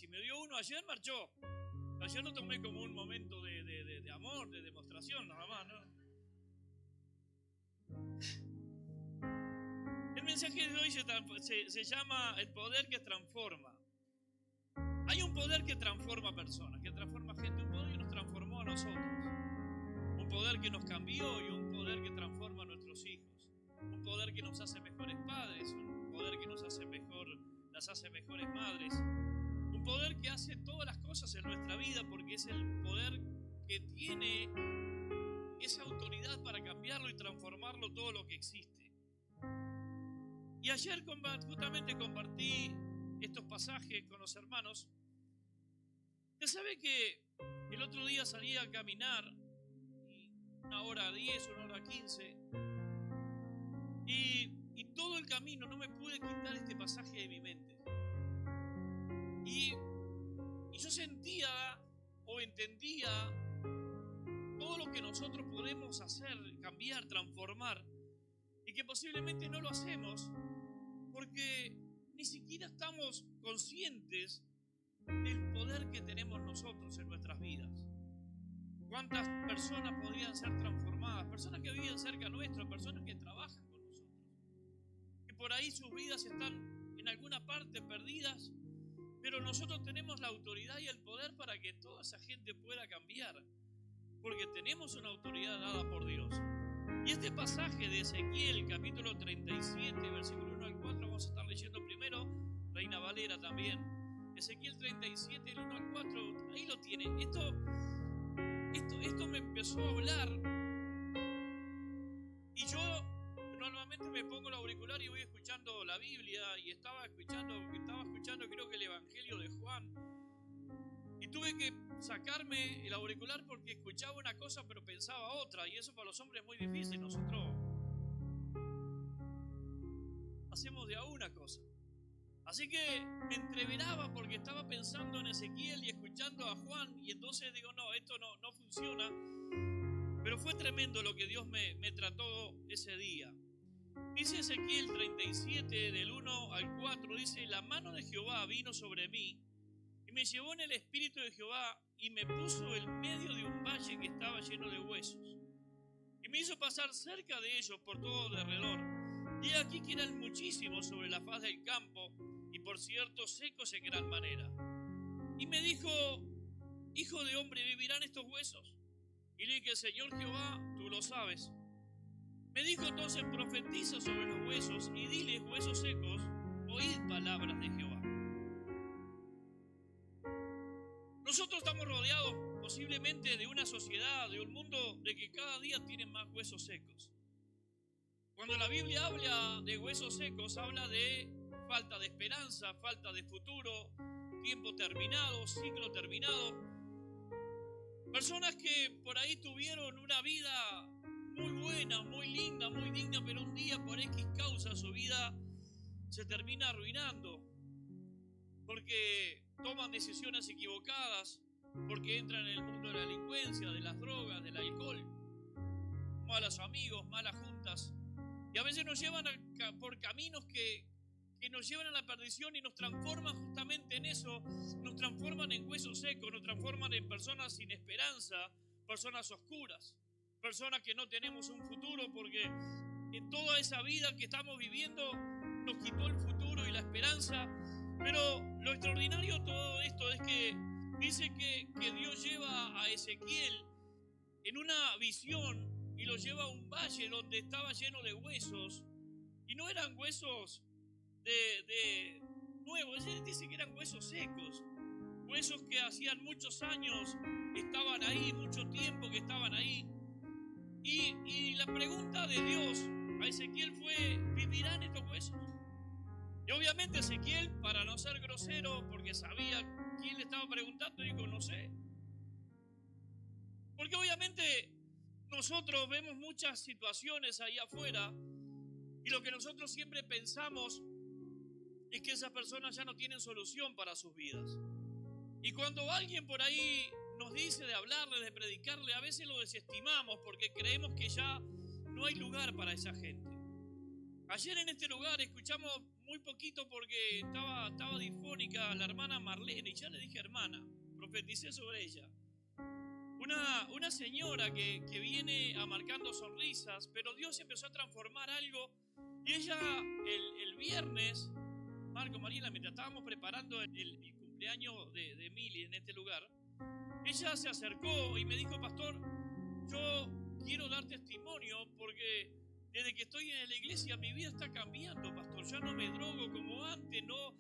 Si me dio uno ayer, marchó. Ayer lo tomé como un momento de amor, de demostración, nada más, ¿no? El mensaje de hoy se llama el poder que transforma. Hay un poder que transforma personas, que transforma gente, un poder que nos transformó a nosotros, un poder que nos cambió y un poder que transforma a nuestros hijos, un poder que nos hace mejores padres, un poder que nos hace las hace mejores madres, un poder que hace todas las cosas en nuestra vida porque es el poder que tiene esa autoridad para cambiarlo y transformarlo todo lo que existe. Y ayer justamente compartí estos pasajes con los hermanos. Usted sabe que el otro día salí a caminar, 1:10, 1:15, y todo el camino no me pude quitar este pasaje de mi mente. Y yo sentía o entendía todo lo que nosotros podemos hacer, cambiar, transformar, y que posiblemente no lo hacemos porque ni siquiera estamos conscientes del poder que tenemos nosotros en nuestras vidas. ¿Cuántas personas podrían ser transformadas? Personas que viven cerca nuestro, personas que trabajan con nosotros, que por ahí sus vidas están en alguna parte perdidas, pero nosotros tenemos la autoridad y el poder para que toda esa gente pueda cambiar, porque tenemos una autoridad dada por Dios. Y este pasaje de Ezequiel, capítulo 37, versículo 1 al 4, vamos a estar leyendo primero, Reina Valera también. Ezequiel 37, el 1 al 4, ahí lo tiene. Esto me empezó a hablar y yo normalmente me pongo el auricular y voy escuchando la Biblia y estaba escuchando creo que el Evangelio de Juan y tuve que sacarme el auricular porque escuchaba una cosa pero pensaba otra, y eso para los hombres es muy difícil. Nosotros hacemos de a una cosa. Así que me entreveraba porque estaba pensando en Ezequiel y escuchando a Juan, y entonces digo, no, esto no funciona. Pero fue tremendo lo que Dios me trató ese día. Dice Ezequiel 37, del 1 al 4, dice: la mano de Jehová vino sobre mí y me llevó en el espíritu de Jehová y me puso en medio de un valle que estaba lleno de huesos. Y me hizo pasar cerca de ellos por todo alrededor. Y aquí que eran muchísimos sobre la faz del campo, y por cierto secos en gran manera. Y me dijo: hijo de hombre, ¿vivirán estos huesos? Y le dije: Señor Jehová, tú lo sabes. Me dijo entonces: profetiza sobre los huesos y diles, huesos secos, oíd palabras de Jehová. Nosotros estamos rodeados posiblemente de una sociedad, de un mundo de que cada día tienen más huesos secos. Cuando la Biblia habla de huesos secos, habla de falta de esperanza, falta de futuro, tiempo terminado, ciclo terminado. Personas que por ahí tuvieron una vida muy buena, muy linda, muy digna, pero un día por X causa su vida se termina arruinando porque toman decisiones equivocadas, porque entran en el mundo de la delincuencia, de las drogas, del alcohol, malos amigos, malas juntas, y a veces nos llevan por caminos que nos llevan a la perdición y nos transforman justamente en eso, nos transforman en huesos secos, nos transforman en personas sin esperanza, personas oscuras, personas que no tenemos un futuro porque en toda esa vida que estamos viviendo nos quitó el futuro y la esperanza. Pero lo extraordinario de todo esto es que dice que Dios lleva a Ezequiel en una visión y lo lleva a un valle donde estaba lleno de huesos, y no eran huesos de nuevos, dice que eran huesos secos, huesos que hacían muchos años estaban ahí, mucho tiempo que estaban ahí. Y la pregunta de Dios a Ezequiel fue: ¿vivirán estos huesos? Y obviamente Ezequiel, para no ser grosero, porque sabía quién le estaba preguntando, dijo: no sé. Porque obviamente nosotros vemos muchas situaciones ahí afuera y lo que nosotros siempre pensamos es que esas personas ya no tienen solución para sus vidas. Y cuando alguien por ahí nos dice de hablarle, de predicarle, a veces lo desestimamos porque creemos que ya no hay lugar para esa gente. Ayer en este lugar escuchamos muy poquito porque estaba difónica la hermana Marlene, y ya le dije hermana, profeticé sobre ella. Una señora que viene amarcando sonrisas, pero Dios empezó a transformar algo. Y ella el viernes, Marco, Mariela, mientras estábamos preparando el cumpleaños de Mili en este lugar, ella se acercó y me dijo: pastor, yo quiero dar testimonio porque desde que estoy en la iglesia mi vida está cambiando, pastor. Ya no me drogo como antes, no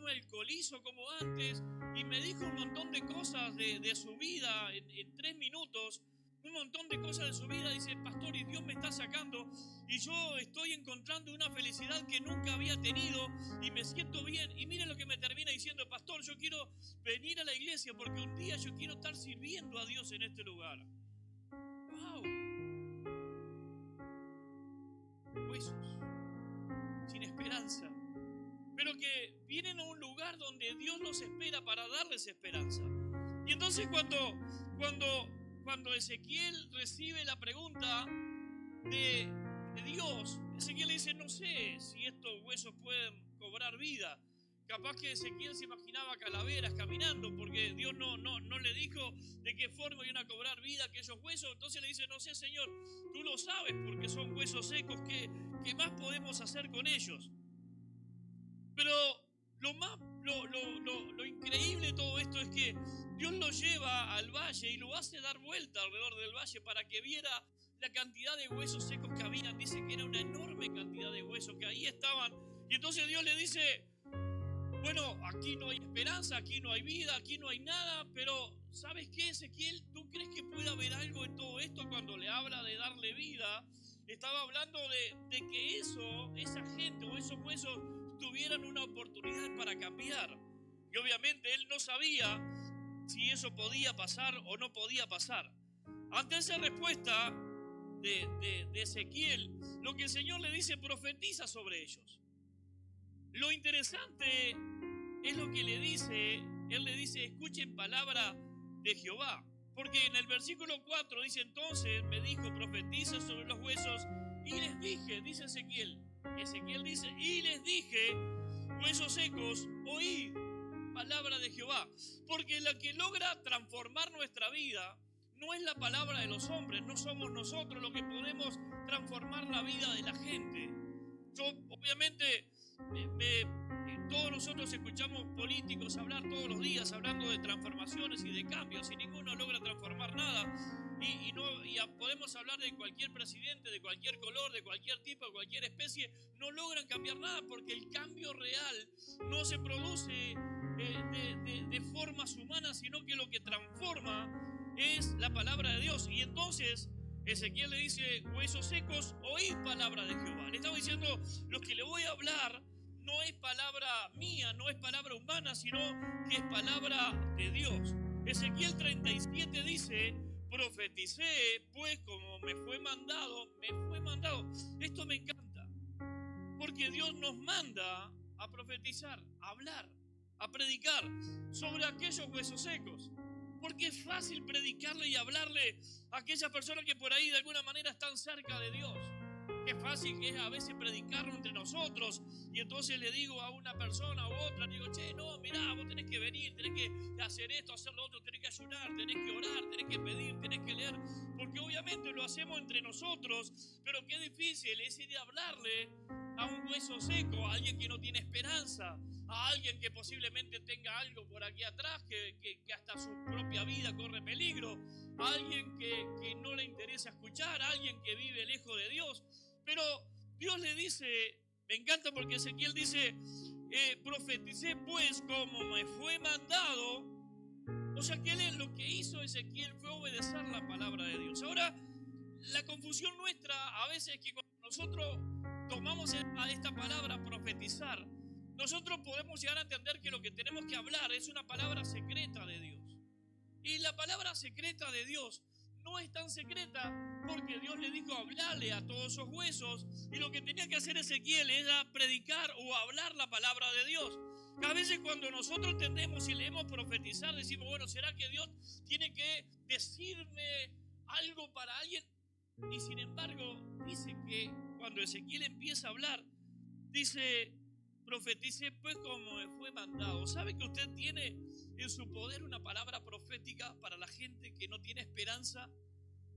me alcoholizo como antes. Y me dijo un montón de cosas de su vida en 3 minutos. Un montón de cosas de su vida. Dice: pastor, y Dios me está sacando y yo estoy encontrando una felicidad que nunca había tenido y me siento bien. Y mire lo que me termina diciendo: pastor, yo quiero venir a la iglesia porque un día yo quiero estar sirviendo a Dios en este lugar. ¡Wow! Huesos sin esperanza, pero que vienen a un lugar donde Dios los espera para darles esperanza. Y entonces cuando Ezequiel recibe la pregunta de Dios, Ezequiel le dice: no sé si estos huesos pueden cobrar vida. Capaz que Ezequiel se imaginaba calaveras caminando, porque Dios no le dijo de qué forma iban a cobrar vida aquellos huesos. Entonces le dice: no sé, Señor, tú lo sabes, porque son huesos secos. ¿Qué más podemos hacer con ellos? Pero lo increíble de todo esto es que Dios lo lleva al valle y lo hace dar vuelta alrededor del valle para que viera la cantidad de huesos secos que había. Dice que era una enorme cantidad de huesos que ahí estaban. Y entonces Dios le dice: bueno, aquí no hay esperanza, aquí no hay vida, aquí no hay nada, pero ¿sabes qué, Ezequiel? ¿Tú crees que puede haber algo en todo esto? Cuando le habla de darle vida, estaba hablando de que esa gente o esos huesos tuvieran una oportunidad para cambiar. Y obviamente él no sabía si eso podía pasar o no podía pasar. Ante esa respuesta de Ezequiel, lo que el Señor le dice: profetiza sobre ellos. Lo interesante es lo que le dice. Él le dice: escuchen palabra de Jehová. Porque en el versículo 4 dice: entonces me dijo, profetiza sobre los huesos. Y les dije, dice Ezequiel dice: y les dije, huesos secos, oíd palabra de Jehová. Porque la que logra transformar nuestra vida no es la palabra de los hombres. No somos nosotros los que podemos transformar la vida de la gente. Yo, obviamente, todos nosotros escuchamos políticos hablar todos los días, hablando de transformaciones y de cambios, y ninguno logra transformar nada. Y podemos hablar de cualquier presidente, de cualquier color, de cualquier tipo, de cualquier especie, no logran cambiar nada, porque el cambio real no se produce de formas humanas, sino que lo que transforma es la palabra de Dios. Y entonces Ezequiel le dice: huesos secos, oíd palabra de Jehová. Le estaba diciendo: lo que le voy a hablar no es palabra mía, no es palabra humana, sino que es palabra de Dios. Ezequiel 37 dice: profeticé, pues como me fue mandado. Esto me encanta, porque Dios nos manda a profetizar, a hablar, a predicar sobre aquellos huesos secos. Porque es fácil predicarle y hablarle a aquellas personas que por ahí de alguna manera están cerca de Dios. Qué fácil que es a veces predicarlo entre nosotros, y entonces le digo a una persona u otra, digo: che, no, mirá, vos tenés que venir, tenés que hacer esto, hacer lo otro, tenés que ayunar, tenés que orar, tenés que pedir, tenés que leer, porque obviamente lo hacemos entre nosotros, pero qué difícil es ir a hablarle a un hueso seco, a alguien que no tiene esperanza, a alguien que posiblemente tenga algo por aquí atrás, que hasta su propia vida corre peligro, a alguien que no le interesa escuchar, a alguien que vive lejos de Dios. Pero Dios le dice, me encanta porque Ezequiel dice: profeticé pues como me fue mandado. O sea que lo que hizo Ezequiel fue obedecer la palabra de Dios. Ahora, la confusión nuestra a veces es que cuando nosotros tomamos a esta palabra profetizar, nosotros podemos llegar a entender que lo que tenemos que hablar es una palabra secreta de Dios. Y la palabra secreta de Dios no es tan secreta, porque Dios le dijo hablarle a todos esos huesos, y lo que tenía que hacer Ezequiel era predicar o hablar la palabra de Dios. A veces cuando nosotros entendemos y leemos profetizar, decimos: bueno, ¿será que Dios tiene que decirme algo para alguien? Y sin embargo, dice que cuando Ezequiel empieza a hablar, dice: profetice pues como me fue mandado. ¿Sabe que usted tiene en su poder una palabra profética para la gente que no tiene esperanza?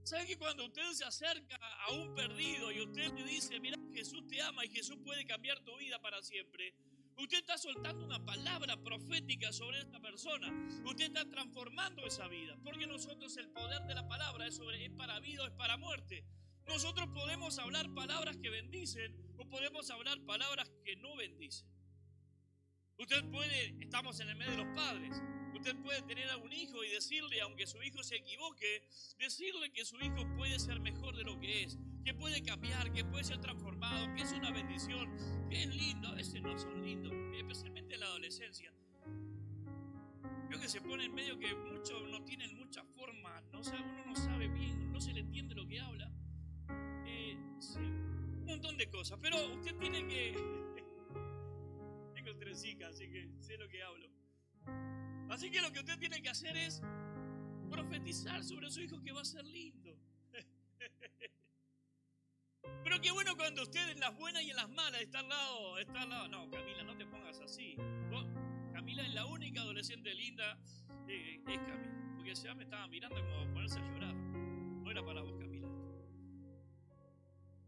¿Sabe que cuando usted se acerca a un perdido y usted le dice, mira, Jesús te ama y Jesús puede cambiar tu vida para siempre? Usted está soltando una palabra profética sobre esta persona. Usted está transformando esa vida. Porque nosotros el poder de la palabra es para vida o es para muerte. Nosotros podemos hablar palabras que bendicen o podemos hablar palabras que no bendicen. Estamos en el medio de los padres. Usted puede tener a un hijo y decirle, aunque su hijo se equivoque, decirle que su hijo puede ser mejor de lo que es, que puede cambiar, que puede ser transformado, que es una bendición, que es lindo. A veces no son lindos, especialmente en la adolescencia. Creo que se pone en medio que muchos no tienen mucha forma, uno no sabe bien, no se le entiende lo que habla. Sí, un montón de cosas, pero usted tiene que... Tengo 3 hijas, así que sé lo que hablo. Así que lo que usted tiene que hacer es profetizar sobre su hijo que va a ser lindo. Pero qué bueno cuando usted en las buenas y en las malas está al lado. No, Camila, no te pongas así. Camila es la única adolescente linda. Es Camila. Porque ya me estaban mirando como ponerse a llorar. No era para vos, Camila.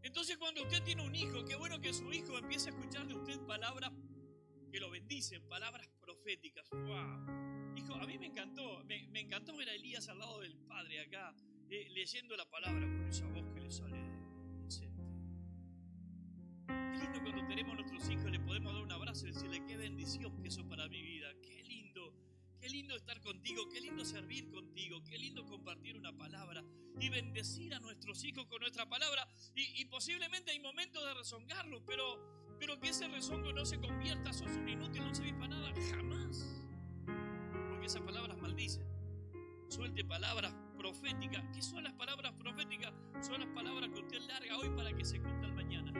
Entonces cuando usted tiene un hijo, qué bueno que su hijo empiece a escuchar de usted palabras que lo bendicen, palabras proféticas. ¡Wow! Hijo, a mí me encantó ver a Elías al lado del padre acá, leyendo la palabra con esa voz que le sale decente. Qué lindo cuando tenemos a nuestros hijos, le podemos dar un abrazo y decirle, qué bendición que eso para mi vida, qué lindo estar contigo, qué lindo servir contigo, qué lindo compartir una palabra y bendecir a nuestros hijos con nuestra palabra. Y posiblemente hay momentos de rezongarlos, pero que ese rezongo no se convierta, sos un inútil, no servís para nada, jamás. Porque esas palabras maldicen. Suelte palabras proféticas. ¿Qué son las palabras proféticas? Son las palabras que usted larga hoy para que se cumplan mañana.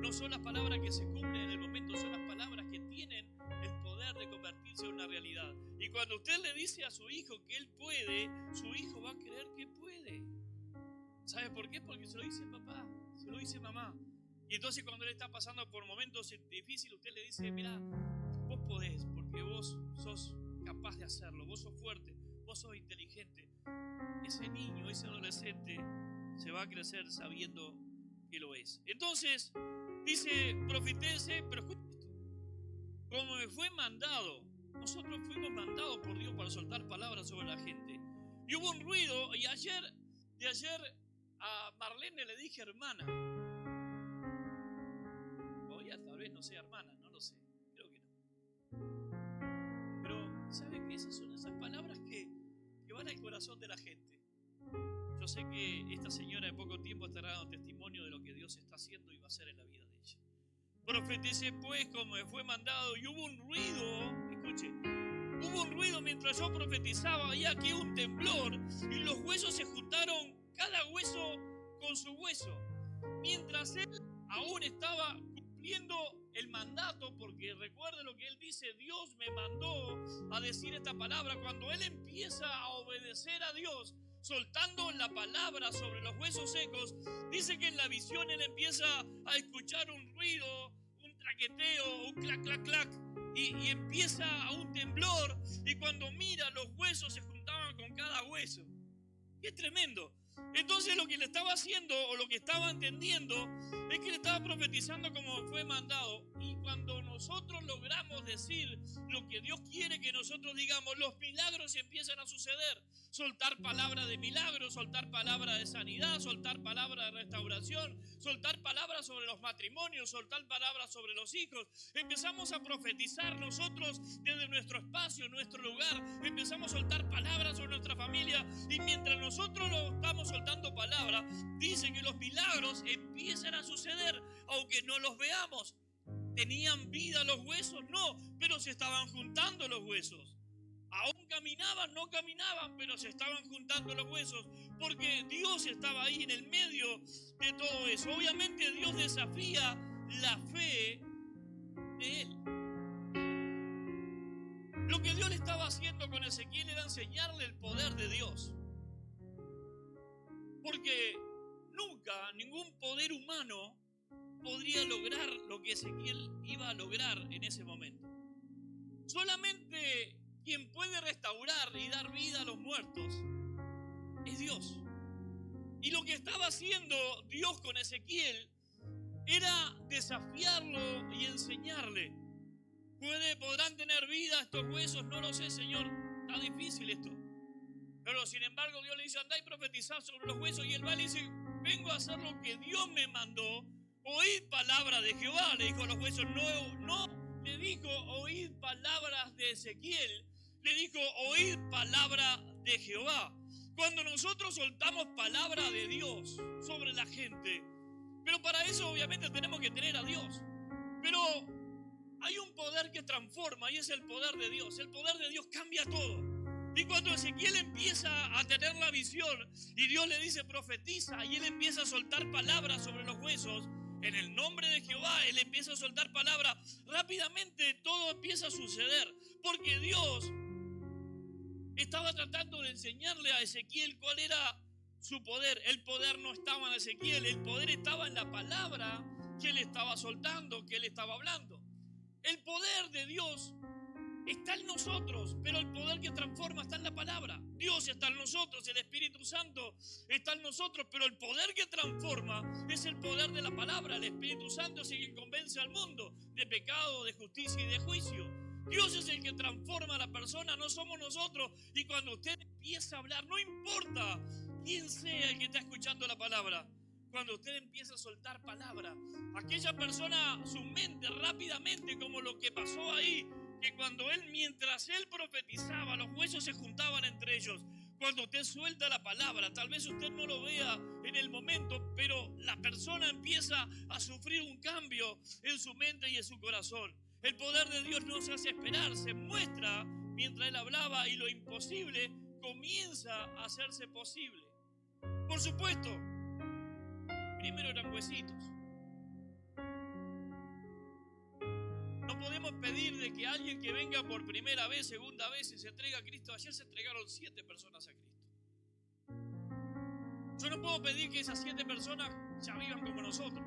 No son las palabras que se cumplen en el momento, son las palabras que tienen el poder de convertirse en una realidad. Y cuando usted le dice a su hijo que él puede, su hijo va a creer que puede. ¿Sabe por qué? Porque se lo dice papá, se lo dice mamá. Y entonces cuando él está pasando por momentos difíciles, usted le dice, mira, vos podés, porque vos sos capaz de hacerlo, vos sos fuerte, vos sos inteligente. Ese niño, ese adolescente se va a crecer sabiendo que lo es. Entonces, dice, profetece, pero escucha esto, como me fue mandado, nosotros fuimos mandados por Dios para soltar palabras sobre la gente. Y hubo un ruido, y ayer a Marlene le dije hermana. Tal vez no sea hermana, no lo sé, creo que no. Pero, ¿sabe qué? Esas son esas palabras que van al corazón de la gente. Yo sé que esta señora en poco tiempo estará dando testimonio de lo que Dios está haciendo y va a hacer en la vida de ella. Profeticé pues como me fue mandado y hubo un ruido, escuche, hubo un ruido mientras yo profetizaba y aquí un temblor y los huesos se juntaron, cada hueso con su hueso, mientras él aún estaba cumpliendo el mandato, porque recuerde lo que él dice, Dios me mandó a decir esta palabra. Cuando él empieza a obedecer a Dios, soltando la palabra sobre los huesos secos, dice que en la visión él empieza a escuchar un ruido, un traqueteo, un clac, clac, clac, y empieza a un temblor, y cuando mira los huesos se juntaban con cada hueso. ¡Qué tremendo! Entonces lo que le estaba haciendo o lo que estaba entendiendo es que le estaba profetizando como fue mandado. Y cuando nosotros logramos decir lo que Dios quiere que nosotros digamos, los milagros empiezan a suceder. Soltar palabra de milagros, soltar palabra de sanidad, soltar palabra de restauración, soltar palabras sobre los matrimonios, soltar palabras sobre los hijos. Empezamos a profetizar nosotros desde nuestro espacio, nuestro lugar. Empezamos a soltar palabras sobre nuestra familia. Y mientras nosotros lo estamos soltando palabra, dice que los milagros empiezan a suceder, aunque no los veamos. ¿Tenían vida los huesos? No, pero se estaban juntando los huesos. Aún caminaban, no caminaban, pero se estaban juntando los huesos, porque Dios estaba ahí en el medio de todo eso. Obviamente Dios desafía la fe de él. Lo que Dios le estaba haciendo con Ezequiel era enseñarle el poder de Dios. Porque nunca ningún poder humano podría lograr lo que Ezequiel iba a lograr en ese momento. Solamente quien puede restaurar y dar vida a los muertos es Dios. Y lo que estaba haciendo Dios con Ezequiel era desafiarlo y enseñarle. ¿Podrán tener vida estos huesos? No lo sé, Señor. Está difícil esto. Pero sin embargo Dios le dice, andá y profetizá sobre los huesos. Y él va y le dice, vengo a hacer lo que Dios me mandó. Oíd palabra de Jehová, le dijo a los huesos. No le dijo oíd palabras de Ezequiel. Le dijo oíd palabra de Jehová. Cuando nosotros soltamos palabra de Dios sobre la gente, pero para eso obviamente tenemos que tener a Dios. Pero hay un poder que transforma y es el poder de Dios. El poder de Dios cambia todo. Y cuando Ezequiel empieza a tener la visión y Dios le dice profetiza y él empieza a soltar palabras sobre los huesos, en el nombre de Jehová, él empieza a soltar palabras, rápidamente todo empieza a suceder. Porque Dios estaba tratando de enseñarle a Ezequiel cuál era su poder. El poder no estaba en Ezequiel, el poder estaba en la palabra que él estaba soltando, que él estaba hablando. El poder de Dios está en nosotros, pero el poder que transforma está en la palabra. Dios está en nosotros, el Espíritu Santo está en nosotros, pero el poder que transforma es el poder de la palabra. El Espíritu Santo es el que convence al mundo de pecado, de justicia y de juicio. Dios es el que transforma a la persona, no somos nosotros. Y cuando usted empieza a hablar, no importa quién sea el que está escuchando la palabra, cuando usted empieza a soltar palabra, aquella persona, su mente rápidamente, como lo que pasó ahí, que mientras él profetizaba, los huesos se juntaban entre ellos. Cuando usted suelta la palabra, tal vez usted no lo vea en el momento, pero la persona empieza a sufrir un cambio en su mente y en su corazón. El poder de Dios no se hace esperar, se muestra mientras él hablaba y lo imposible comienza a hacerse posible. Por supuesto, primero eran huesitos. No podemos pedir de que alguien que venga por primera vez, segunda vez y se entrega a Cristo. Ayer se entregaron 7 personas a Cristo. Yo no puedo pedir que esas 7 personas ya vivan como nosotros.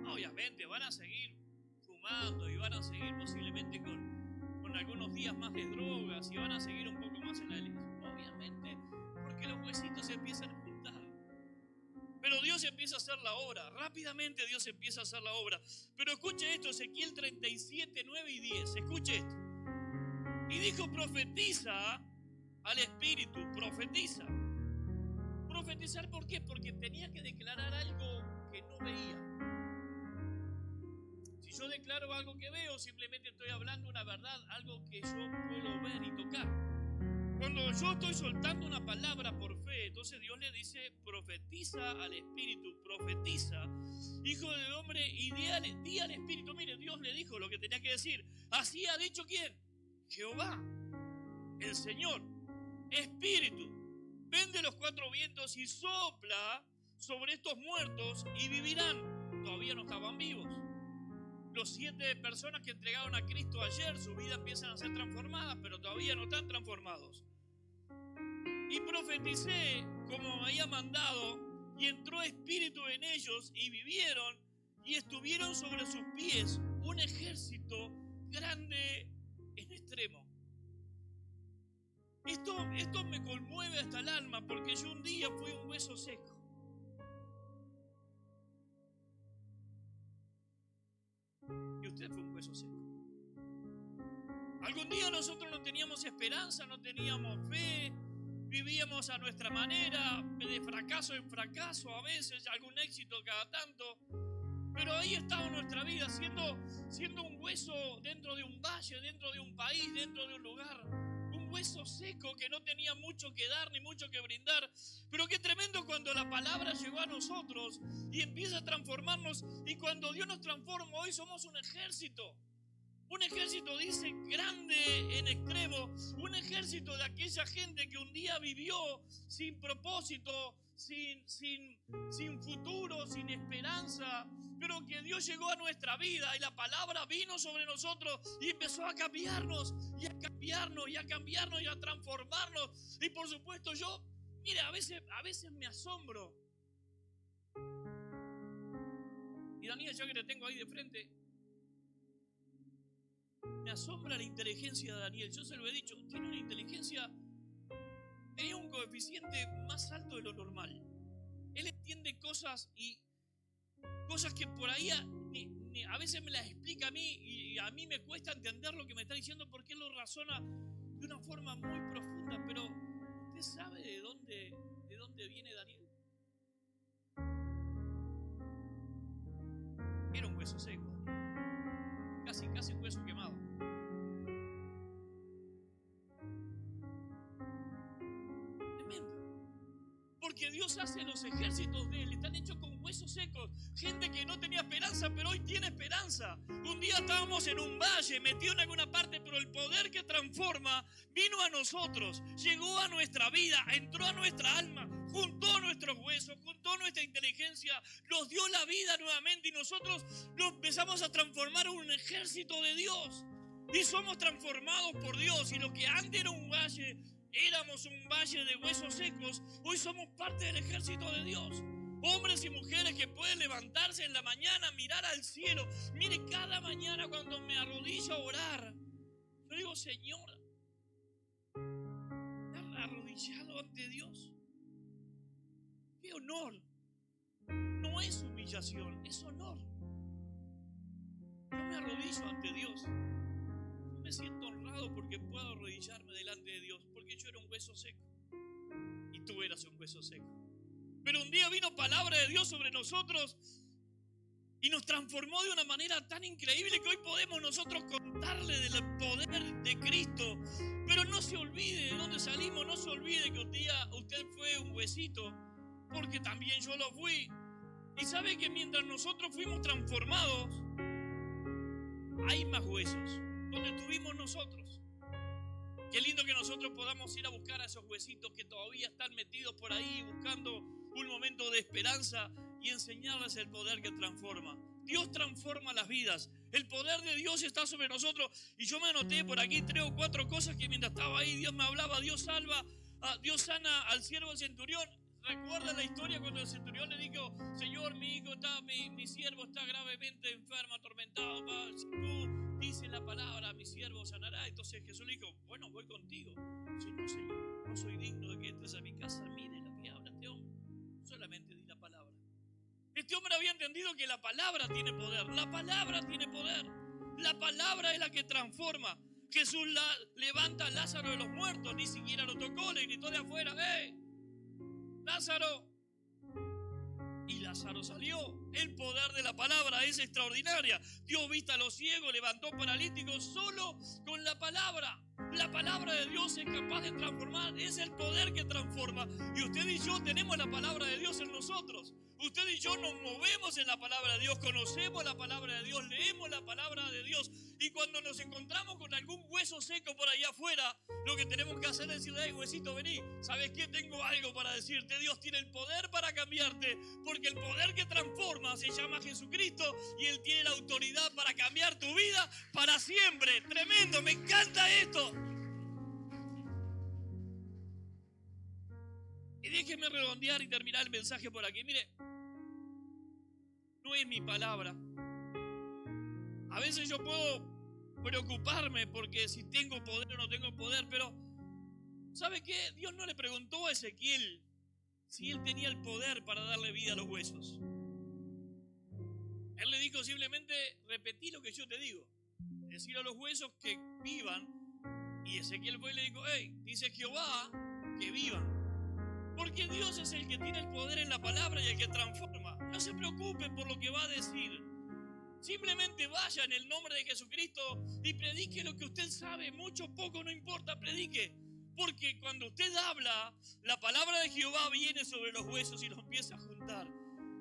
Obviamente van a seguir fumando y van a seguir posiblemente con algunos días más de drogas y van a seguir un poco más en la iglesia. Obviamente, porque los huesitos se empiezan a juntar. Pero Dios empieza a hacer la obra, rápidamente Dios empieza a hacer la obra. Pero escuche esto, Ezequiel 37, 9 y 10, escuche esto. Y dijo, profetiza al Espíritu, profetiza. Profetizar, ¿por qué? Porque tenía que declarar algo que no veía. Si yo declaro algo que veo, simplemente estoy hablando una verdad, algo que yo puedo ver y tocar. Cuando yo estoy soltando una palabra por fe, entonces Dios le dice, profetiza al Espíritu, profetiza, hijo del hombre, y di al Espíritu. Mire, Dios le dijo lo que tenía que decir. Así ha dicho ¿quién? Jehová, el Señor, Espíritu, ven de los 4 vientos y sopla sobre estos muertos y vivirán. Todavía no estaban vivos. Los 7 personas que entregaron a Cristo ayer, su vida empiezan a ser transformadas, pero todavía no están transformados. Y profeticé como me había mandado, y entró espíritu en ellos, y vivieron, y estuvieron sobre sus pies un ejército grande en extremo. Esto me conmueve hasta el alma, porque yo un día fui un hueso seco. Y usted fue un hueso seco. Algún día nosotros no teníamos esperanza, no teníamos fe, vivíamos a nuestra manera, de fracaso en fracaso, a veces algún éxito cada tanto. Pero ahí estaba nuestra vida, siendo un hueso dentro de un valle, dentro de un país, dentro de un lugar. Un hueso seco que no tenía mucho que dar ni mucho que brindar. Pero qué tremendo cuando la palabra llegó a nosotros y empieza a transformarnos. Y cuando Dios nos transforma, hoy somos un ejército. Un ejército, dice, grande en extremo. Un ejército de aquella gente que un día vivió sin propósito, sin futuro, sin esperanza, pero que Dios llegó a nuestra vida y la palabra vino sobre nosotros y empezó a cambiarnos y a cambiarnos y a cambiarnos y a transformarnos. Y por supuesto yo, mire, a veces me asombro. Y Daniel, yo que te tengo ahí de frente, me asombra la inteligencia de Daniel. Yo se lo he dicho, tiene una inteligencia coeficiente más alto de lo normal. Él entiende cosas que por ahí a veces me las explica a mí y a mí me cuesta entender lo que me está diciendo porque él lo razona de una forma muy profunda. Pero ¿usted sabe de dónde viene Daniel? Era un hueso seco, casi un hueso quemado. Porque Dios hace los ejércitos de Él, están hechos con huesos secos. Gente que no tenía esperanza, pero hoy tiene esperanza. Un día estábamos en un valle, metido en alguna parte, pero el poder que transforma vino a nosotros, llegó a nuestra vida, entró a nuestra alma, juntó nuestros huesos, juntó nuestra inteligencia, nos dio la vida nuevamente y nosotros nos empezamos a transformar en un ejército de Dios. Y somos transformados por Dios. Y lo que antes era un valle, éramos un valle de huesos secos, hoy somos parte del ejército de Dios. Hombres y mujeres que pueden levantarse en la mañana, mirar al cielo. Mire, cada mañana cuando me arrodillo a orar, yo digo, Señor, estar arrodillado ante Dios, qué honor. No es humillación, es honor. Yo me arrodillo ante Dios. Me siento honrado porque puedo arrodillarme delante de Dios, porque yo era un hueso seco y tú eras un hueso seco. Pero un día vino palabra de Dios sobre nosotros y nos transformó de una manera tan increíble que hoy podemos nosotros contarle del poder de Cristo. Pero no se olvide de dónde salimos, no se olvide que un día usted fue un huesito, porque también yo lo fui. Y sabe que mientras nosotros fuimos transformados, hay más huesos donde estuvimos nosotros. Qué lindo que nosotros podamos ir a buscar a esos huesitos que todavía están metidos por ahí buscando un momento de esperanza y enseñarles el poder que transforma. Dios transforma las vidas. El poder de Dios está sobre nosotros. Y yo me anoté por aquí 3 o 4 cosas que mientras estaba ahí Dios me hablaba. Dios salva, Dios sana al siervo del centurión. ¿Recuerda la historia cuando el centurión le dijo: Señor, mi siervo está gravemente enfermo, atormentado? Si tú dices la palabra, mi siervo sanará. Entonces Jesús le dijo: bueno, voy contigo. Sí, no, Señor, no soy digno de que entres a mi casa. Mire lo que habla este hombre. Solamente di la palabra. Este hombre había entendido que la palabra tiene poder. La palabra tiene poder. La palabra es la que transforma. Jesús levanta a Lázaro de los muertos. Ni siquiera lo tocó, le gritó de afuera: ¡hey, Lázaro! Y Lázaro salió. El poder de la palabra es extraordinaria. Dio vista a los ciegos, levantó paralíticos solo con la palabra. La palabra de Dios es capaz de transformar, es el poder que transforma. Y usted y yo tenemos la palabra de Dios en nosotros. Usted y yo nos movemos en la palabra de Dios, conocemos la palabra de Dios, leemos la palabra de Dios. Y cuando nos encontramos con algún hueso seco por allá afuera, lo que tenemos que hacer es decirle: hey, huesito, vení. ¿Sabes qué? Tengo algo para decirte. Dios tiene el poder para cambiarte, porque el poder que transforma se llama Jesucristo y Él tiene la autoridad para cambiar tu vida para siempre. Tremendo, me encanta esto. Y déjeme redondear y terminar el mensaje por aquí. Mire, no es mi palabra. A veces yo puedo preocuparme porque si tengo poder o no tengo poder, pero ¿sabe qué? Dios no le preguntó a Ezequiel si él tenía el poder para darle vida a los huesos. Él le dijo simplemente: repetí lo que yo te digo, decir a los huesos que vivan. Y Ezequiel fue y le dijo: hey, dice Jehová que vivan. Porque Dios es el que tiene el poder en la palabra y el que transforma. No se preocupe por lo que va a decir. Simplemente vaya en el nombre de Jesucristo y predique lo que usted sabe. Mucho, poco, no importa, predique. Porque cuando usted habla, la palabra de Jehová viene sobre los huesos y los empieza a juntar.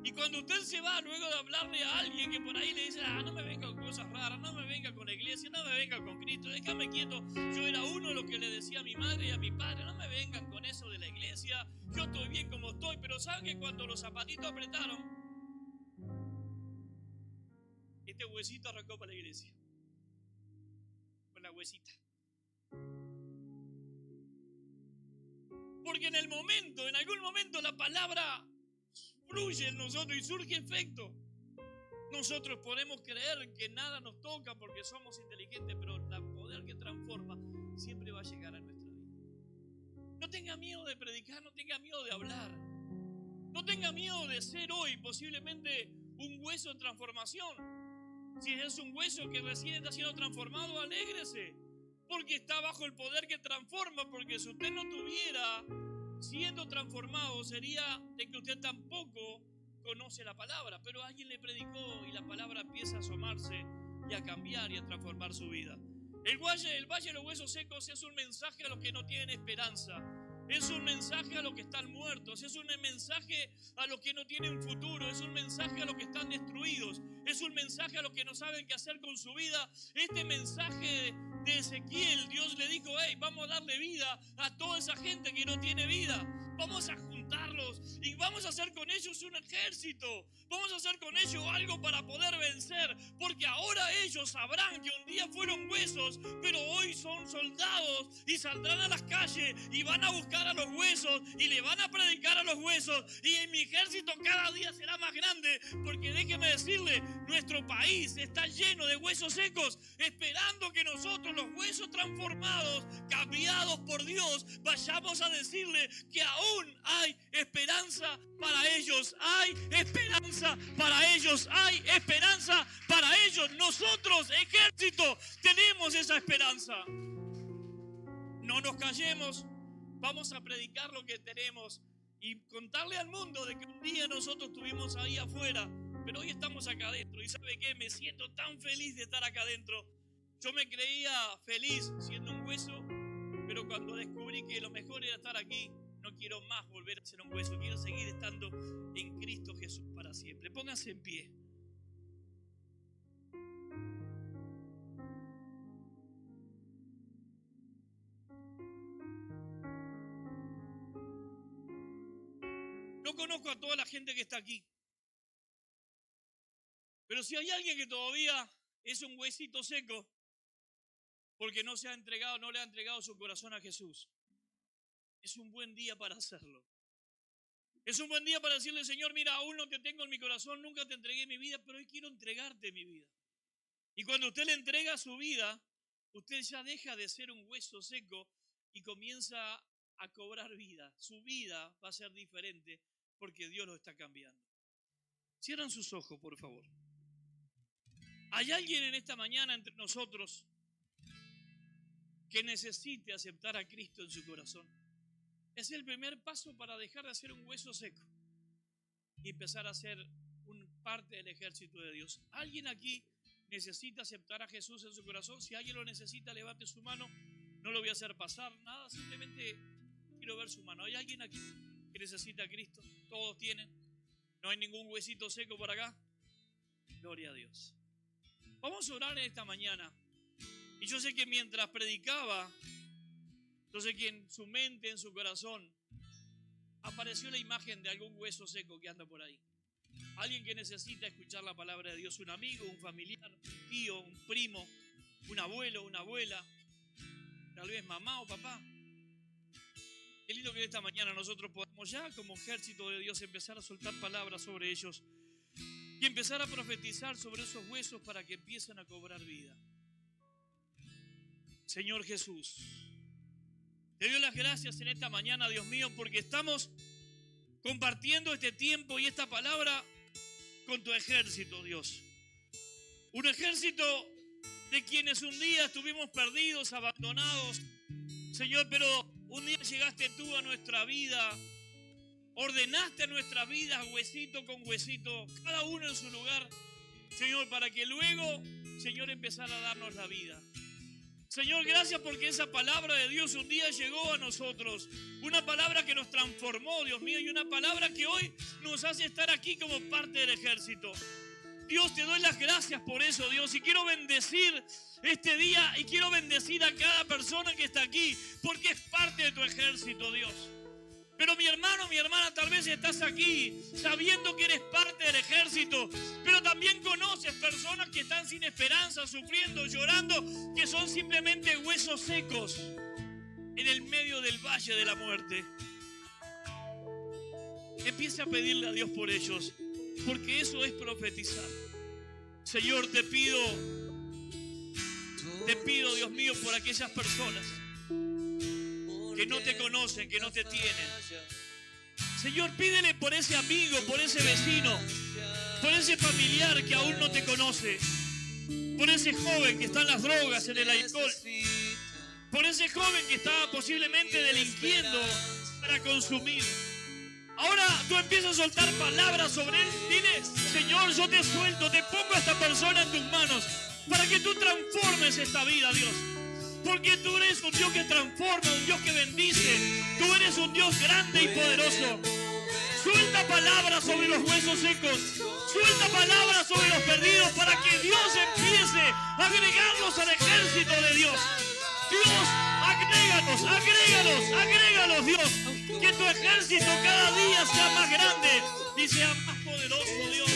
Y cuando usted se va, luego de hablarle a alguien que por ahí le dice: no me venga con cosas raras, no me venga con la iglesia, no me venga con Cristo, déjame quieto, yo era uno de los que le decía a mi madre y a mi padre: no me vengan con eso de la iglesia, yo estoy bien como estoy. Pero ¿saben que cuando los zapatitos apretaron, este huesito arrancó para la iglesia? Con la huesita. Porque en algún momento la palabra fluye en nosotros y surge efecto. Nosotros podemos creer que nada nos toca porque somos inteligentes, pero el poder que transforma siempre va a llegar a nuestra vida. No tenga miedo de predicar, no tenga miedo de hablar. No tenga miedo de ser hoy posiblemente un hueso en transformación. Si es un hueso que recién está siendo transformado, alégrese, porque está bajo el poder que transforma. Porque si usted no estuviera siendo transformado, sería de que usted tampoco conoce la palabra, pero alguien le predicó y la palabra empieza a asomarse y a cambiar y a transformar su vida. El valle de los huesos secos es un mensaje a los que no tienen esperanza. Es un mensaje a los que están muertos. Es un mensaje a los que no tienen futuro. Es un mensaje a los que están destruidos. Es un mensaje a los que no saben qué hacer con su vida. Este mensaje de Ezequiel, Dios le dijo: hey, vamos a darle vida a toda esa gente que no tiene vida. Vamos a juntarlos y vamos a hacer con ellos un ejército. Vamos a hacer con ellos algo para poder vencer. Porque ahora ellos sabrán que un día fueron huesos, pero hoy son soldados y saldrán a las calles y van a buscar a los huesos y le van a predicar a los huesos. Y en mi ejército cada día será más grande. Porque déjeme decirle, nuestro país está lleno de huesos secos, esperando que nosotros, los huesos transformados, cambiados por Dios, vayamos a decirle que aún hay esperanza para ellos. Hay esperanza para ellos. Hay esperanza para ellos. Nosotros, ejército, tenemos esa esperanza. No nos callemos. Vamos a predicar lo que tenemos y contarle al mundo de que un día nosotros estuvimos ahí afuera, pero hoy estamos acá adentro. ¿Y sabe qué? Me siento tan feliz de estar acá adentro. Yo me creía feliz siendo un hueso, pero cuando descubrí que lo mejor era estar aquí, no quiero más volver a ser un hueso. Quiero seguir estando en Cristo Jesús para siempre. Pónganse en pie. No conozco a toda la gente que está aquí, pero si hay alguien que todavía es un huesito seco porque no se ha entregado, no le ha entregado su corazón a Jesús, es un buen día para hacerlo. Es un buen día para decirle: Señor, mira, aún no te tengo en mi corazón, nunca te entregué mi vida, pero hoy quiero entregarte mi vida. Y cuando usted le entrega su vida, usted ya deja de ser un hueso seco y comienza a cobrar vida. Su vida va a ser diferente porque Dios lo está cambiando. Cierran sus ojos, por favor. ¿Hay alguien en esta mañana entre nosotros que necesite aceptar a Cristo en su corazón? Es el primer paso para dejar de ser un hueso seco y empezar a ser parte del ejército de Dios. ¿Alguien aquí necesita aceptar a Jesús en su corazón? Si alguien lo necesita, levante su mano. No lo voy a hacer pasar nada, simplemente quiero ver su mano. ¿Hay alguien aquí que necesita a Cristo? Todos tienen. No hay ningún huesito seco por acá. Gloria a Dios. Vamos a orar en esta mañana. Y yo sé que mientras predicaba, yo sé que en su mente, en su corazón, apareció la imagen de algún hueso seco que anda por ahí. Alguien que necesita escuchar la palabra de Dios. Un amigo, un familiar, un tío, un primo, un abuelo, una abuela, tal vez mamá o papá. Qué lindo que esta mañana nosotros podamos ya como ejército de Dios empezar a soltar palabras sobre ellos y empezar a profetizar sobre esos huesos para que empiecen a cobrar vida. Señor Jesús, te doy las gracias en esta mañana, Dios mío, porque estamos compartiendo este tiempo y esta palabra con tu ejército, Dios. Un ejército de quienes un día estuvimos perdidos, abandonados, Señor, pero un día llegaste tú a nuestra vida, ordenaste nuestras vidas huesito con huesito, cada uno en su lugar, Señor, para que luego, Señor, empezara a darnos la vida. Señor, gracias porque esa palabra de Dios un día llegó a nosotros. Una palabra que nos transformó, Dios mío, y una palabra que hoy nos hace estar aquí como parte del ejército. Dios, te doy las gracias por eso, Dios, y quiero bendecir este día y quiero bendecir a cada persona que está aquí, porque es parte de tu ejército, Dios. Pero mi hermano, mi hermana, tal vez estás aquí sabiendo que eres parte del ejército, pero también conoces personas que están sin esperanza, sufriendo, llorando, que son simplemente huesos secos en el medio del valle de la muerte. Empieza a pedirle a Dios por ellos, porque eso es profetizar. Señor, te pido, Dios mío, por aquellas personas que no te conocen, que no te tienen. Señor, pídele por ese amigo, por ese vecino, por ese familiar que aún no te conoce, por ese joven que está en las drogas, en el alcohol, por ese joven que está posiblemente delinquiendo para consumir. Ahora tú empiezas a soltar palabras sobre él. Dile: Señor, yo te suelto, te pongo a esta persona en tus manos para que tú transformes esta vida, Dios. Porque tú eres un Dios que transforma, un Dios que bendice. Tú eres un Dios grande y poderoso. Suelta palabras sobre los huesos secos. Suelta palabras sobre los perdidos para que Dios empiece a agregarlos al ejército de Dios. Dios, agrégalos, agrégalos, agrégalos, Dios. Que tu ejército cada día sea más grande y sea más poderoso, Dios.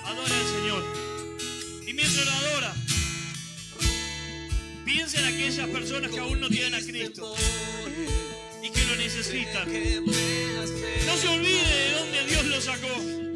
Adora al Señor. Y mientras lo adora, piensa en aquellas personas que aún no tienen a Cristo y que lo necesitan. No se olvide de dónde Dios lo sacó.